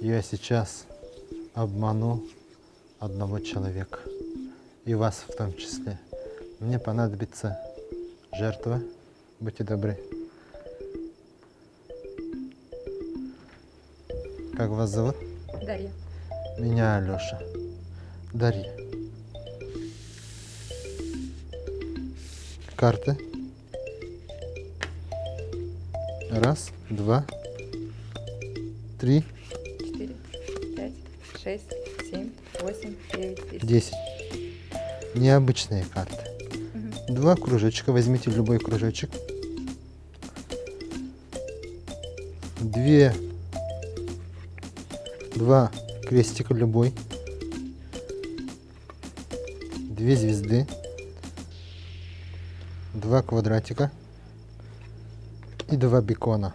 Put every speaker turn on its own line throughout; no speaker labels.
Я сейчас обману одного человека. И вас в том числе. Мне понадобится жертва. Будьте добры. Как вас зовут?
Дарья.
Меня Алёша. Дарья. Карты. Раз, два, три,
4, 5, 6, 7, 8, 9, 10.
10. Необычные карты. Два кружочка. Возьмите любой кружочек. Два крестика любой. Две звезды. Два квадратика. И два бекона.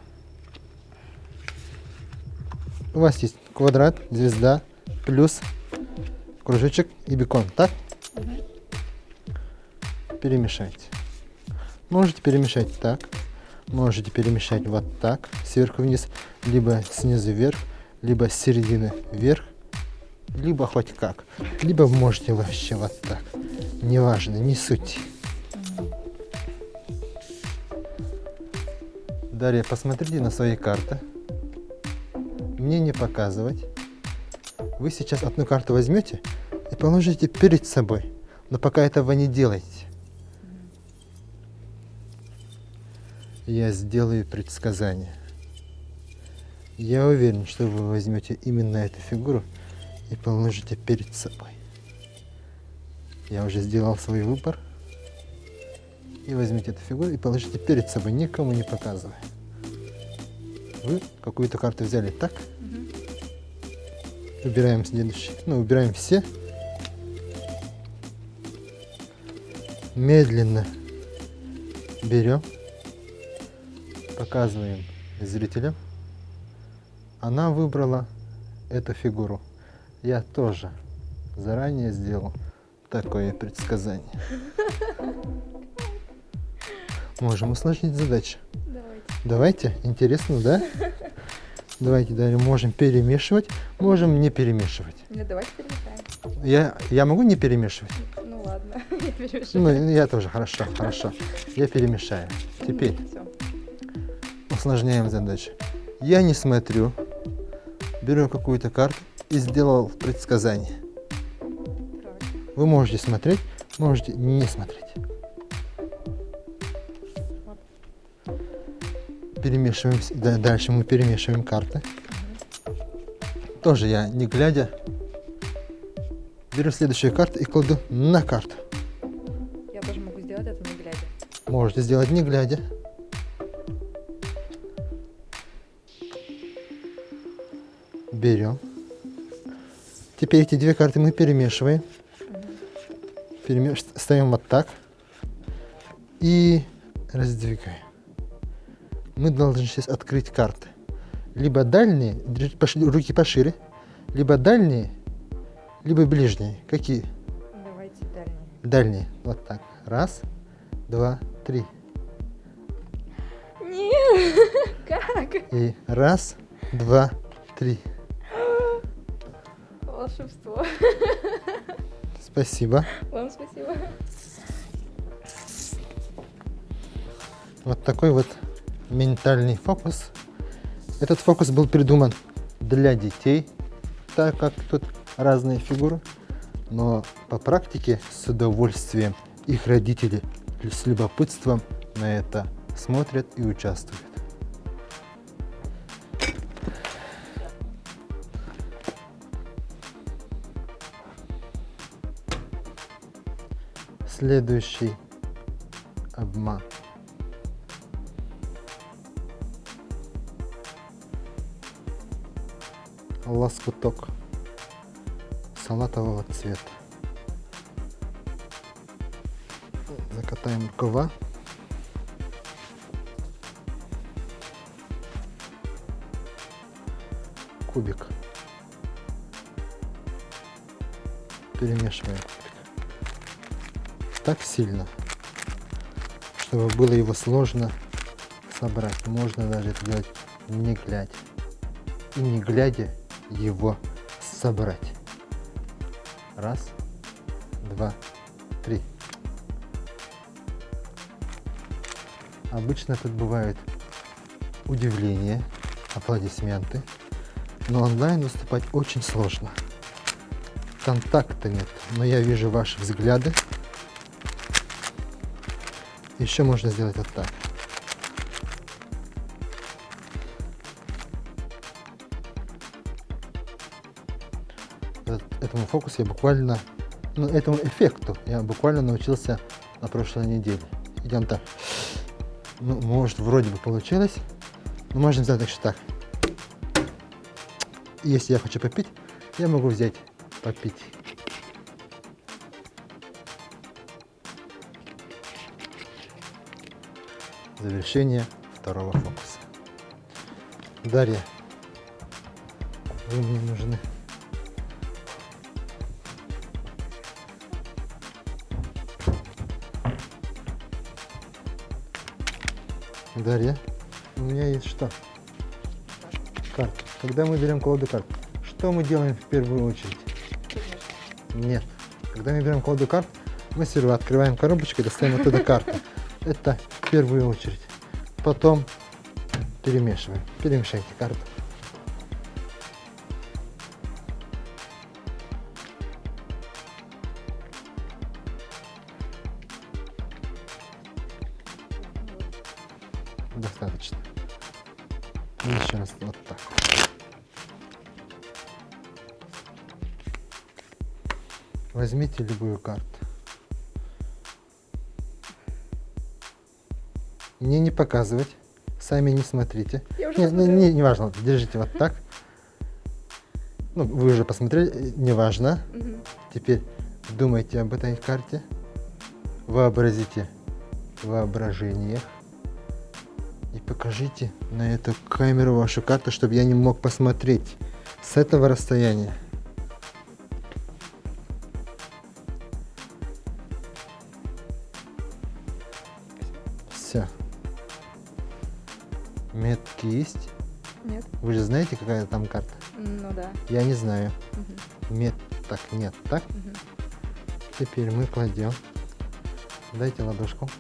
У вас есть квадрат, звезда, плюс, кружочек и бекон, так? Перемешайте. Можете перемешать так, можете перемешать вот так, сверху вниз, либо снизу вверх, либо с середины вверх, либо хоть как. Либо можете вообще вот так. Неважно, не суть. Дарья, посмотрите на свои карты. Мне не показывать. Вы сейчас одну карту возьмете и положите перед собой. Но пока этого не делайте. Я сделаю предсказание. Я уверен, что вы возьмете именно эту фигуру и положите перед собой. Я уже сделал свой выбор. И возьмите эту фигуру и положите перед собой, никому не показывая. Вы какую-то карту взяли, так? Убираем следующий. Убираем все. Медленно берем. Показываем зрителям. Она выбрала эту фигуру. Я тоже заранее сделал такое предсказание. Можем усложнить задачу. Давайте. Интересно, да? Давайте, Дарья, можем перемешивать, можем не перемешивать.
Давайте перемешаем.
Я могу не перемешивать?
Ну ладно, я перемешаю.
Я тоже, хорошо. Я перемешаю. Теперь
Всё.
усложняем задачу. Я не смотрю, беру какую-то карту и сделал предсказание. Вы можете смотреть, можете не смотреть. Перемешиваем, дальше мы перемешиваем карты. Тоже я, не глядя, беру следующую карту и кладу на карту.
Я тоже могу сделать это не глядя.
Можете сделать не глядя. Берем. Теперь эти две карты мы перемешиваем. Ставим вот так. И раздвигаем. Мы должны сейчас открыть карты. Либо дальние, руки пошире, либо дальние, либо ближние. Какие?
Давайте дальние.
Дальние. Вот так. Раз, два, три.
Нет, как?
И раз, два, три.
Волшебство.
Спасибо.
Вам спасибо.
Вот такой вот ментальный фокус. Этот фокус был придуман для детей, так как тут разные фигуры. Но по практике с удовольствием их родители с любопытством на это смотрят и участвуют. Следующий обман. Лоскуток салатового цвета. Закатаем рукава. Кубик. Перемешиваем так сильно, чтобы было его сложно собрать. Можно даже это делать не глядя. И не глядя его собрать. Раз, два, три. Обычно тут бывают удивления, аплодисменты, но онлайн выступать очень сложно. Контакта нет, но я вижу ваши взгляды. Еще можно сделать вот так. Этому фокусу я буквально, этому эффекту я буквально научился на прошлой неделе. Идем так. Может, вроде бы получилось. Но можно сделать так, что так. Если я хочу попить, я могу взять попить. Завершение второго фокуса. Дарья, вы мне нужны. Дарья, у меня есть что? Карта. Когда мы берем колоду карт, что мы делаем в первую очередь? Нет. Когда мы берем колоду карт, мы сперва открываем коробочку и достаем оттуда карты. Это в первую очередь. Потом перемешиваем. Перемешайте карты. Достаточно. И еще раз вот так. Возьмите любую карту. Мне не показывать. Сами не смотрите.
Я уже посмотрела.
Не важно. Держите вот так. Вы уже посмотрели. Не важно.
Мгм.
Теперь думайте об этой карте. Вообразите воображение. И покажите на эту камеру вашу карту, чтобы я не мог посмотреть с этого расстояния. Все. Метки есть?
Нет.
Вы же знаете, какая там карта?
Ну да.
Я не знаю.
Мгм.
Меток нет, так?
Мгм.
Теперь мы кладем. Дайте ладошку.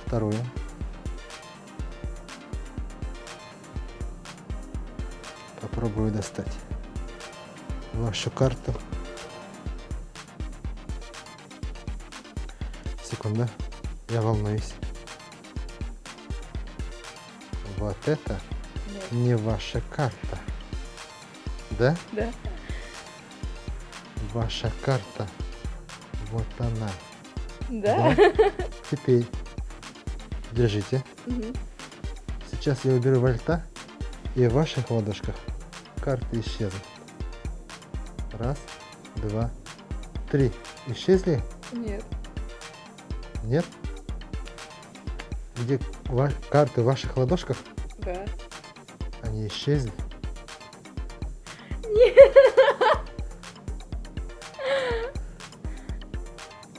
Вторую. Попробую достать вашу карту. Секунда. Я волнуюсь. Вот это
Нет.
не ваша карта. Да?
Да.
Ваша карта. Вот она.
Да.
Теперь держите.
Мгм.
Сейчас я уберу вольта, и в ваших ладошках карты исчезнут. Раз, два, три. Исчезли?
Нет.
Нет? Где карты в ваших ладошках?
Да.
Они исчезли?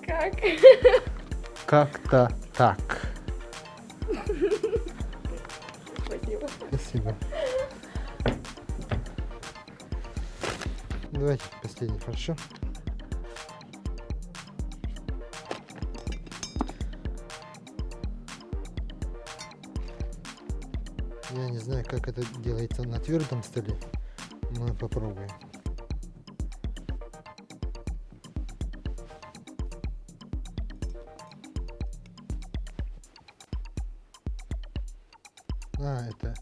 Как?
Как-то так.
Спасибо.
Спасибо. Давайте последний, хорошо? Я не знаю, как это делается на твердом столе. Мы попробуем. Это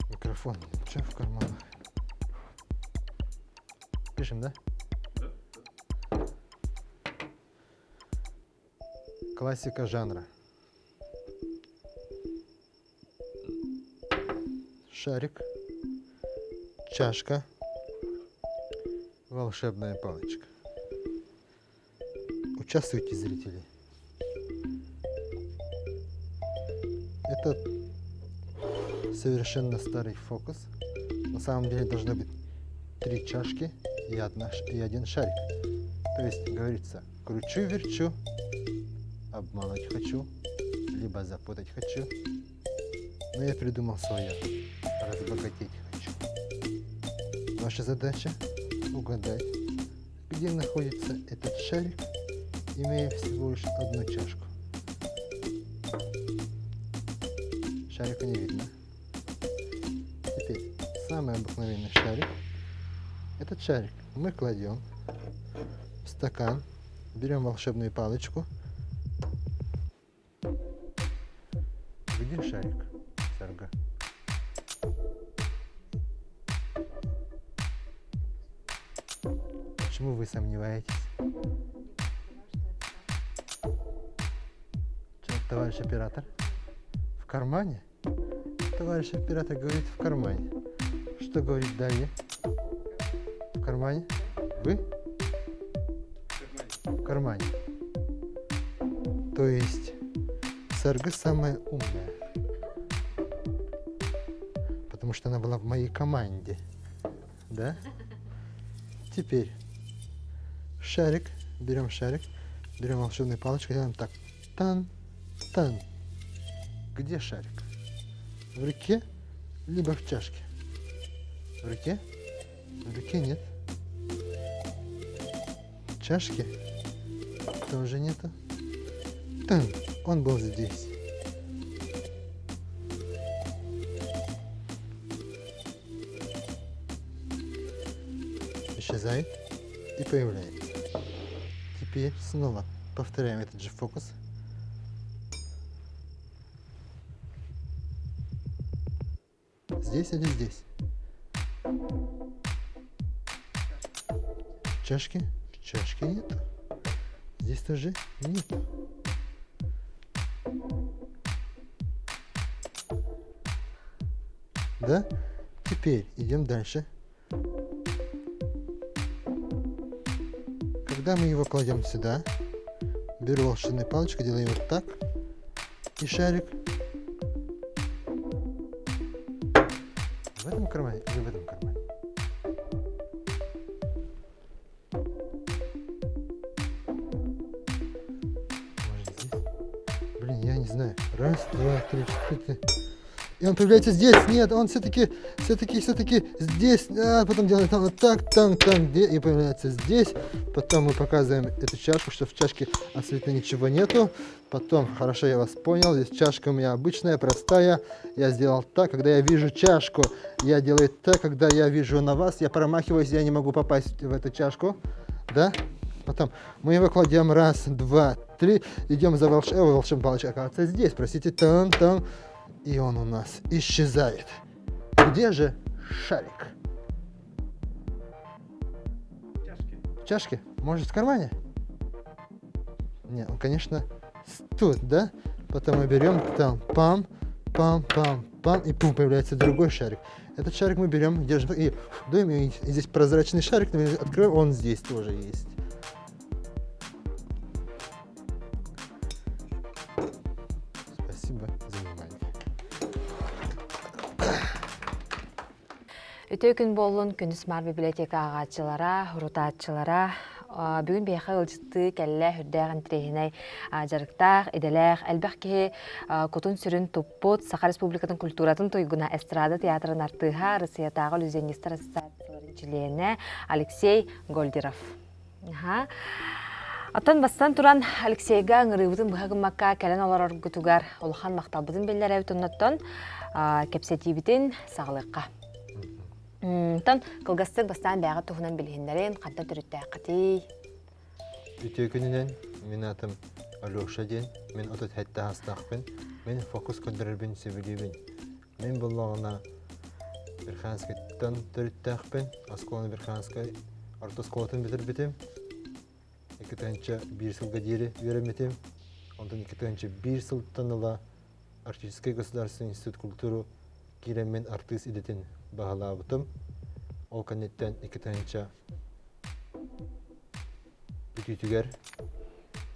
микрофон. Че в карманах? Пишем, да? Классика жанра. Шарик, чашка, волшебная палочка. Участвуйте, зрители. Это совершенно старый фокус. На самом деле должно быть 3 чашки и один шарик. То есть говорится, кручу-верчу, обмануть хочу, либо запутать хочу. Но я придумал свое. Разбогатеть хочу. Ваша задача угадать, где находится этот шарик, имея всего лишь одну чашку. Шарика не видно. Теперь самый обыкновенный шарик. Этот шарик мы кладем в стакан, берем волшебную палочку. Где шарик, Сарга? Почему вы сомневаетесь? Товарищ оператор? В кармане? Товарищ оператор говорит в кармане. Что говорит далее? В кармане? Вы? В кармане. То есть Сарга самая умная. Потому что она была в моей команде. Да? Теперь шарик. Берем волшебную палочку, делаем так. Тан, тан. Где шарик? В руке, либо в чашке? В руке? В руке нет. В чашке тоже нету. Тан, он был здесь. Исчезает и появляется. Теперь снова повторяем этот же фокус. Здесь или здесь? В чашке? В чашке нет. Здесь тоже нет. Да? Теперь идем дальше. Когда мы его кладем сюда, беру волшебную палочку, делаю вот так, и шарик в этом кармане или в этом кармане? Может здесь? Блин, я не знаю. Раз, два, три, четыре. И он появляется здесь. Нет, он все-таки здесь. А потом делает там вот так, там, где и появляется здесь. Потом мы показываем эту чашку, что в чашке абсолютно ничего нету. Потом, хорошо, я вас понял. Здесь чашка у меня обычная, простая. Я сделал так, когда я вижу чашку. Я делаю так, когда я вижу на вас. Я промахиваюсь, я не могу попасть в эту чашку. Да? Потом мы его кладем. Раз, два, три. Идем за волшебной палочкой. Оказывается, здесь. Простите, там. И он у нас исчезает. Где же шарик? В чашке? Может, в кармане? Нет, он, конечно, тут, да? Потом мы берем там пам, и пум, появляется другой шарик. Этот шарик мы берем, держим, и дуем, и здесь прозрачный шарик, открываем, он здесь тоже есть. Спасибо за внимание.
Өтө күн болун Күнүсмар библиотека агачылара, хурутаатчылара, бүгүн бейхе ылжытты кәллә хүрдәгән тирәһенәй жарыктак, иделәк, әлбәкки кутун сүрүн туппут Саха Республикатын культуратын тойгуна эстрада театрын артыга Россиятагы иллюзионисттар ассоциацияларын члены Алексей Гольдеров. Аттан бастан туран Алексейга ыңырыбытын быһагыммакка кәлен олар оргутугар олхан макталбытын белләр әвтонноттон кепсетибитин саглыкка. Тан кылгастык бастан бәгы туһунан билһиннәрен катта төрүттә кати.
Үтө күнүнен мен атым Алёша ден, мен отот хәтта хастакпын, мен фокус көндөрөрбүн себилибин. Мен буллагына Верханскайдан төрүттәкпын, Асколаны Верханскай артосколатын битербитим. Екатанча бир сылга дире вереметим. Ондан екатанча бир сылтаныла Артический государственный институт культуры киремен артист идетин бағалабытым. Ол канеттен екатанча бүтүтүгер.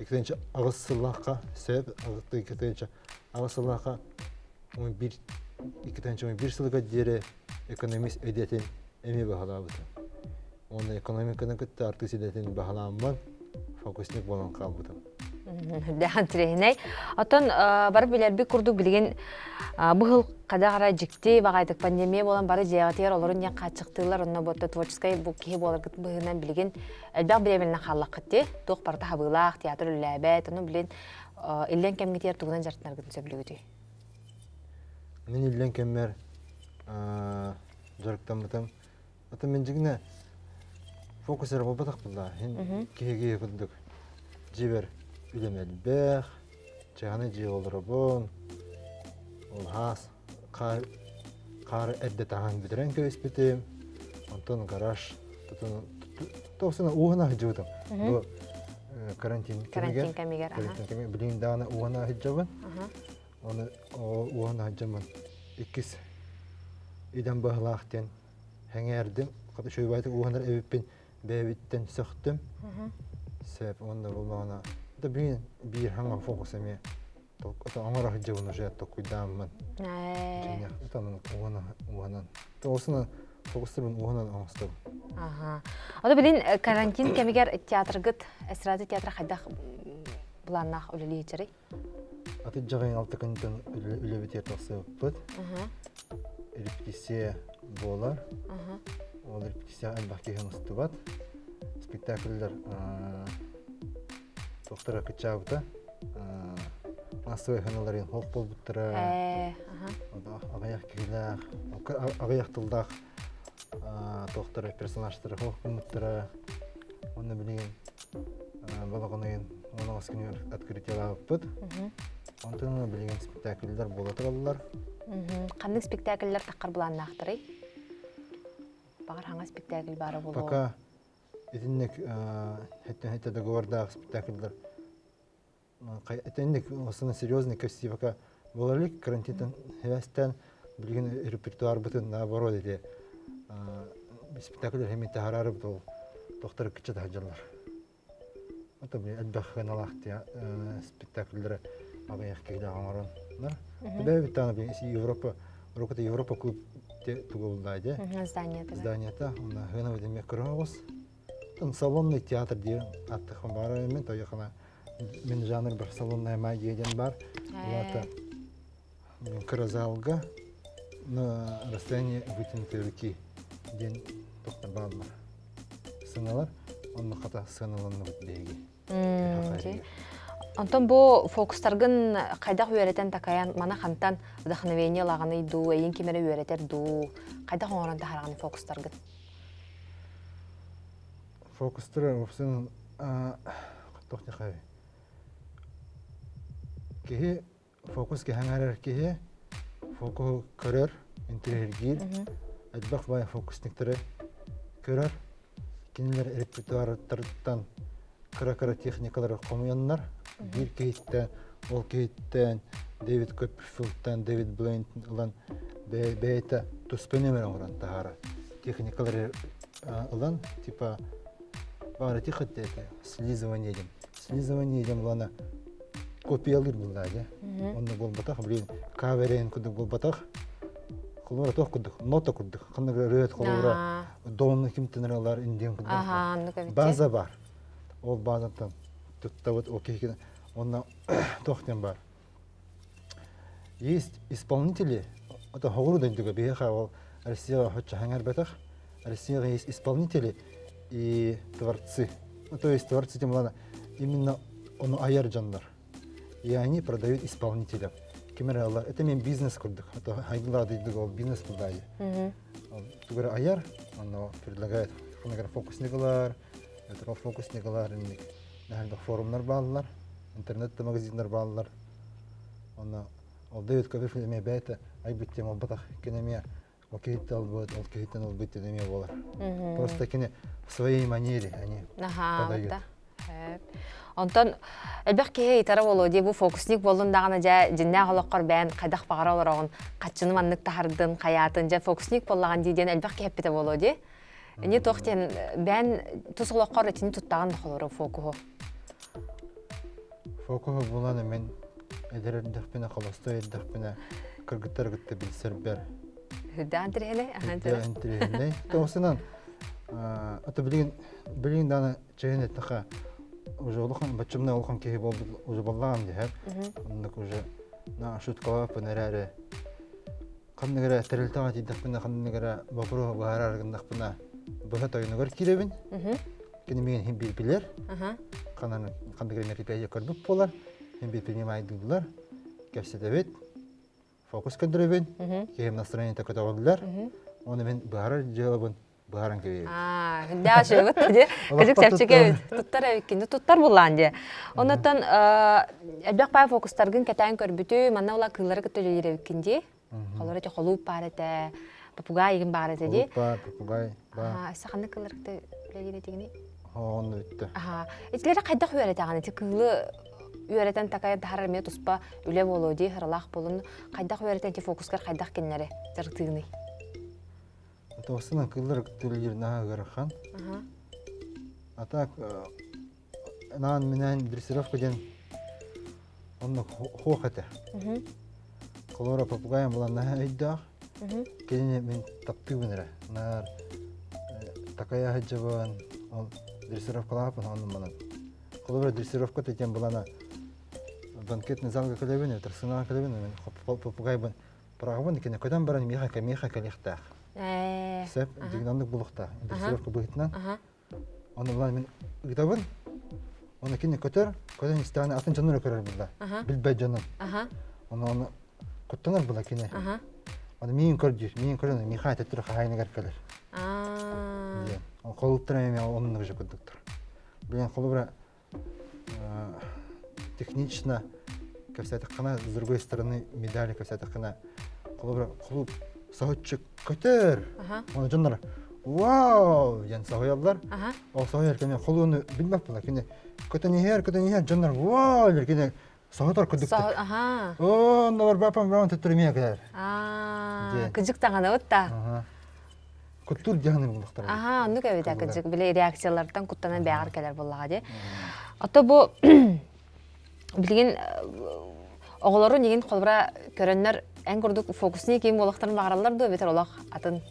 Екатанча ағыз сыллаққа сөп, ағытты екатанча ағыз сыллаққа бир сылга дире экономист идетин эми бағалабытым. Оны экономиканы күтті артист идетин бағаламын. Фокусник болан қалбытым.
Хүлдәһән тирәһенәй. Отон бары билерби курдук билген быһыл кадагара жикти багайтык пандемия болан бары жегатер олорун я качыктылар онно ботто творческой бу кихи болар гыт быһынан билген элбак билебелне халлакытты. Тох барта хабылах театр үләбәт, ону билен иллен кемгетер тугунан жартнар гыт сөблүгүтү.
Мен илен кеммер жарыктамытым. Ата мен жигне фокусер болбатак булда. Кеге кылдык. Жибер үлемелбек, чаганы жи олоробон. Ол хас кар эдде таган бидерен көспүтүм. Антон гараж тосуна угана хыжыбытым. Бу карантин
Камигер.
билин дана угана хыжыбын. Оны угана хыжымын. Иккис иден бахлахтен хәңәрдем. Каты шөйбайты угандар эбиппен бәбиттен сөктüm. Сәп онда булмагана. Да бир хаңа фокус эме. Ото аңара хыжыбын уже токуйдамын. Жиня утанын уганан. Осуна фокустырбын уганан аңстым.
Ага. Ото билин карантин камигер театр гыт, эстрада театр хайдах буланнах үлели хичери.
Аты жагын алты күндөн үлебит ертаксыбыт. Репетиция болар. Ол репетиция албаки ханыстыбат. Спектакльлер доктора Кычабыта. Насой ханаларын хок болбуттара. Агаяк килах, агаяк тылдах доктора персонаждары хок болбуттара. Оны билген балагынын оны аскыны открытиялаппыт. Онтон билген спектакльлер болоталар.
Кандай спектакльлер таккар буланнактырый? Багар хаңа спектакль бары боло.
Пока этинник хетте договордагы спектакльлер этинник осына серьезный кости пока боларлык карантинтен хәстән билген репертуар бутын наоборот эти спектакльлер хәмит харары бул доктор кичә хаҗалар. Ата бу әлбәханалахты спектакльләре агаяк килә аңаран. Бәбитаны бу Европа, Европа клуб тугылдайды. Зданиета, она гына демә кырагыз. Там салонный театр ди аттыхым бар мен тояхана. Мен жанр бар салонная магия ден бар. Улата мен кыразалга на расстоянии вытянутой руки ден доктор балмар. Сыналар, онны ката сыналанны беги.
Антон бу фокустаргын кайдак үйрәтен такаян мана хантан вдохновение лаганы ду, эйин кимере үйрәтер ду. Кайдак оңоран тахарган фокустаргын.
Фокустар опсын тохты хай. Ки фокус ки хангар ки фокус көрөр интерьер адбак бай фокусниктер көрөр кинилер репертуардан кара техникалар комуяннар бир кейттен ол кейттен Дэвид Копперфилдтан Дэвид Блейнтон бейта туспенемер оран тахара техникалар алан типа бары тихот это слизывание дем лана копиялар булда да онда болбатах билин каверен куду болбатах кулура тох куду нота куду кандай рет кулура донны кимтенерлар инден куду база бар. Ол базадан тут-то вот окей, он тохтен бар. Есть исполнители, это говорю дендуга беха, ол Россия хочет хангар бетах. Россия есть исполнители и творцы. Ну, то есть творцы тем ладно, именно он аяр жандар. И они продают исполнителям. Кемералла, это мен бизнес курдык. Это хайгла дендуга бизнес курдай. Тугара аяр, он предлагает фокусниклар. Это фокусниклар, нахальдах форумнар баллар, интернетте магазиндар баллар. Она Дэвид Копперфилд эме бәйті айбыттем албатах кенеме окейті албыт, ол кейтен албыт эме болар. Просто кене в своей манере они подают.
Онтон элбек кеге итара болу де бу фокусник болун дагана жа жинна холоккор бән кайдак багара олорогун катчыны маннык тахардын каятын жа фокусник боллаган диден элбек кеппете болу де. Не тохтен бән тусулоккор этини туттаган холоро фокуху.
Фокуху буланы мен эдердехпене холостой эдердехпене кыргыттар гытты билсербер.
Хүдән тиреле,
Хүдән тиреле. Тосынан ата билген дана чейне таха уже улахан бачымна улахан кеһи болду уже боллаган дихер. Оннук уже на шуткала панераре. Каннагара терилтага тиддакпына каннагара бабро баараргындакпына бага тойнугар киребин. Кини мен хим билбилер. Канан кандагара мероприятие көрдүк болар. Хим принимайдылар. Кепседебет. Фокус көндүрөбүн. Кем настроение такой болдулар. Оны мен баарар жабын. Бааран кебе.
Да, что вот тади. Кызык чапчыга туттар экинде туттар булган же. Онотон элбек бай фокустаргын кетен көрбүтү, мана ула кыллары көтөлөр экинде. Халары те холуп барыта, попугай ген барыта ди.
Попугай.
Саханны кыллары көтөлөр дегени.
Оны үттү.
Этлери кайда үйрөтө таганы ти кылы үйрөтен такая дарар мет успа үле болуу ди, хырлах болун. Кайда үйрөтен ти фокускар кайда кеннери жыртыгны.
Тоосынан кыллар көтөлөр нага гарахан. А так нан менен дрессировка ден онно хохата. Колора попугаем была на айдах. Кене мен таптыбынра. Нар такая хаджабан он дрессировка лапан он манан. Колора дрессировка тем была на банкетный зал калебен, тарсына калебен, мен попугай бан прагабын кене кодан баран меха калехтах. Сеп дигнандык булукта. Дрессировка быгытнан. Оны была мен гытабын. Оны кене көтөр, кодан истаны атын жанныр көрөр булда. Билбай жанын. Оны Коттонар была кине. Он мин көрдү, миха тетир хайнагар келер. Он колуптарами он уже кондуктор. Блин, колубра технично, как вся такая, с другой стороны медали, как вся такая, колубра клуб саутчик котер. Он жанр. Вау, ян саоялар. Ол саояр кине колуну билмеп була кине. Котонихер жанр. Вау, кине Саутар кондуктор. О, номер бапам раунд тетирмия келер.
Кыжык таганы отта.
Культур дяганы булдуктар.
Ну кебеде кыжык биле реакциялардан куттанан бягар келер буллага же. Ата бу билген оголору неген колбура көрөннөр эң курдук фокусны кийин болактарын багаралар да бетер олак атын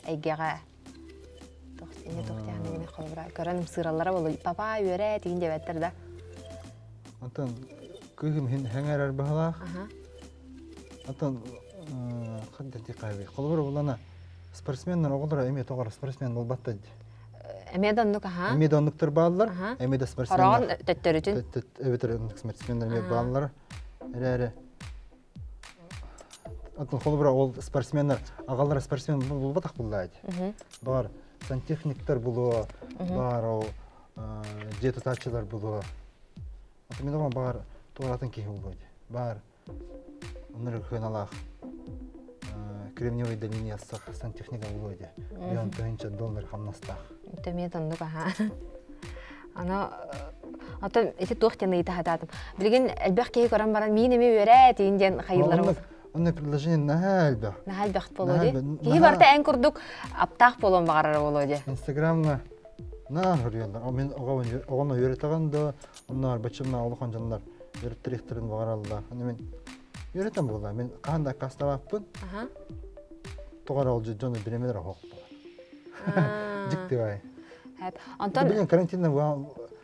айгага тохтяны колбура көрөнүм сыраллара болу папа үйрө деген дебеттер да.
Антон кыгым хәңәрәр баһалах. Антон кадда дикайбы. Колбура булана спортсменнар оголора эме тогар спортсмен болбатты.
Эмедан нука
Эмедан нуктар баалар, эмеда спортсменнар.
Харан төттөрүтүн.
Эветер спортсменнар ме баалар. Эрере. Антон колбура ол спортсменнар, агалар спортсмен болбатак буллайды. Бар сантехниктер булуу, бар ол жетатачылар булуу. Мен оған бар туғыратын кейі болды. Бар оныр көналақ кремниевый долине астық сантехника болды. $1,000 қамнастақ.
Төмен тондық аға. Ана ата эти тоқтен ыйта хататым. Билген әлбәк кейі көрән баран мен еме өрә тейінден қайылары бол.
Онны предложение наға әлбәк.
Наға әлбәқт болуды. Кейі барта ән күрдік аптақ болуын бағарары болуды.
Инстаграмға наға көргендер. Мен оғаны өретағанда onlar bacımla olğan canlar öğrettiklerini bağırallar. Hani men öğretem bollar. Men qanda kasta bapın. Toğar olcu canı bilemeler hoq. Dikti vay.
Hep. Anton
Bilin karantinda va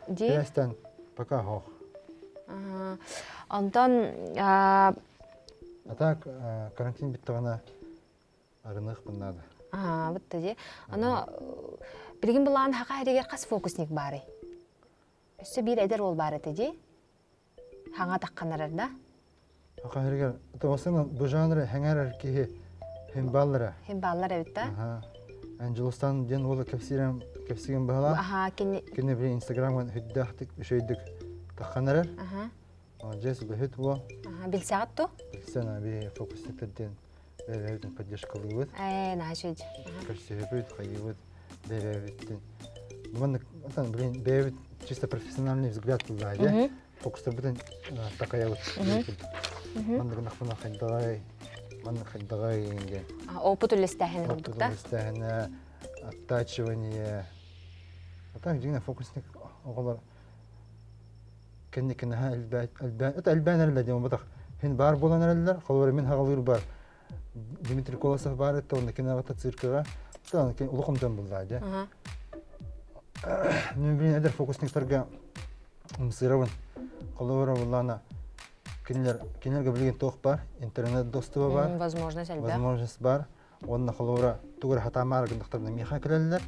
restan пока hoq.
Anton
Atak karantin bitti gana arınıq bundadı.
Bitti же. Ана билген булан хака херегер кас фокусник бары. Өсі бір әдер ол бар әті де? Хаңа таққанарар да?
Хақа хергер, осының бұл жанры хәңәрір кейі хембаллары.
Хембаллар әбіт да?
Анжелостан ден олы кәпсіген бағала. Кені бір инстаграмған хүддақтық үшейдік таққанарар. Жесі бұл хүд бұл.
Білсағат тұ?
Білсәна бір фокусниктерден бәрі поддержкалы өт.
Нағашуд.
Көрсі өт, қайы өт, бәрі өттен. Бұған бәрі чисто профессиональный взгляд туда, да? Фокустар бутын такая вот. Мандырнақ бұна қайдағай енген.
Опыт үлестәхін
Опыт
болдық да?
үлестәхіні, оттачивание. Так, жеңна фокусник оғалар. Кәнне-кәнне әлбән әрілер деймін бұтақ. Хен бар болан әрілер, қолуары мен хағалыр бар. Дмитрий Колосов бар етті, оны кәнне ағата циркіға. Ұлықым жан болды, да? Мен білен әдір фокусниктарға Мсыровын қолуыра болана кинерге білген тоқ бар, интернет доступы бар,
Возможность әлбәқ.
возможность бар. Онна қолуыра тугыр хатамар гындықтарына меха келелер.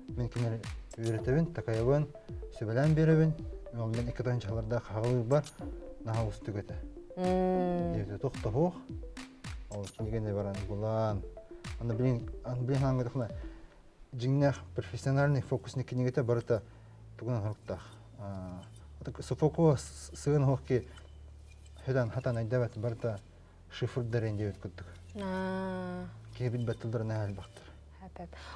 Мен кинер үйретебін, такайыбын, сөбелен беребін. Ол мен 2 таңчаларда қағылы бар, наға ұстыгеті. Девді тоқты хоқ. Ол кинегенде баран бұлан. Аны білген аңғыдықына жиннақ профессиональный фокусный кинегеті барыта тугынан хұрықтақ. Софоку сығын хоқки хөдан хатан айдабат барыта шифрдарын девет күттік. Кейбіт бәттілдерін әл бақтыр.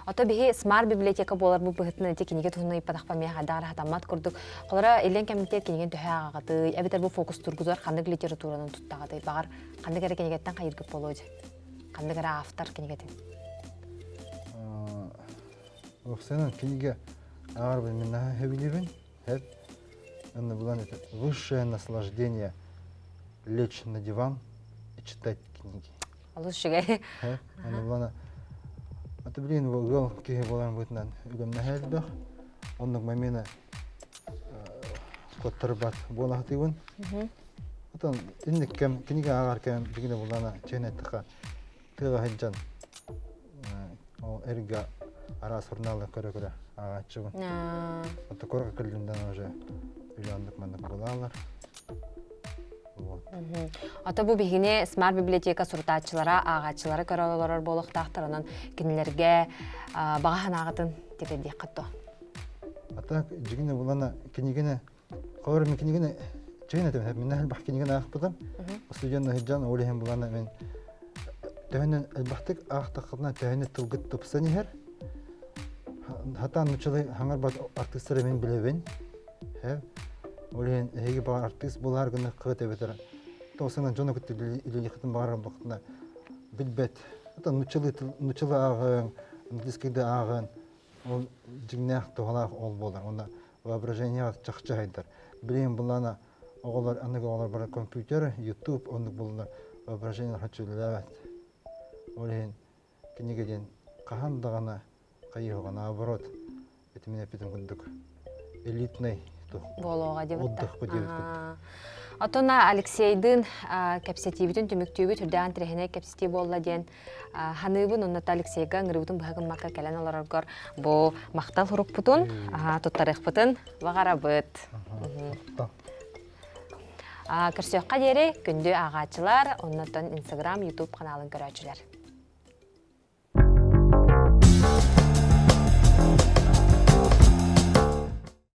Ото биһи смарт библиотека болар бу быһытны те кинеге туһунай падахпа меха дагара хатамат курдук. Холара элен комитет кинеген төһә агаты, әбитер бу фокус тургузар хандык литературанын туттагаты багар хандык эре кинегеттен кайыргып болоожа. Хандык эре автор кинегетин.
Оксана кинеге агар бен мен хәбилебен, хәп аны булан это высшее наслаждение лечь на диван и читать книги.
Алыс шигай.
Аны булана аты билен гол кеге болан бутнан үгем нәһәлдә. Онның мәменә коттырбат болахтыгын. Атан инде кем книга агар кем дигене булана ченеттә тыга хаҗан. О эрга ара журналы көрө агачыбын. Ата корга келгәндән уже үйләндек мәндек булалар. Вот.
Ата бу бигине смарт библиотека суртаатчылара, агачылары көрөлөр болохтактарынан кинилерге багаханагатын тигедик катто.
Ата жигине булана книгене кавыр мен книгене ченетем мен нәһәл бах книгене ахпыдым. Студентны һиҗан олеһем булана мен тәһәнен әлбәттек ахтакына тәһәне тылгыт тупсанихер. Хатан нучылы хаңар бат артистлары мен билебен. Һә олеһен һеге бар артист булар гына кыт әбетер. Тосынан жона күтте иле хатын бар вакытында билбет. Ата нучылы агын, английскийде агын. Ол жигнәх тоғалақ ол болар. Онда воображение чақча хайдар. Білейін бұлана оғылар, анығы оғылар бар компьютер, YouTube, ондық бұлана воображение хачулабат. Олейін кенегеден қағандағана қайығыға наоборот. Этімен әпетім күндік элитный
болуға деп
отдых бұл деп күндік.
Отона Алексейдин капситивитин түмүктүүбү түрдән трехине капситив болла ден ханыбын онната Алексейга ngырыбытын быгын макка келен аларгар бу мактал хуруппутун туттарыхпытын багарабыт. Кырсыякка дере күндү агачылар оннотон Instagram, YouTube каналын көрөчүлөр.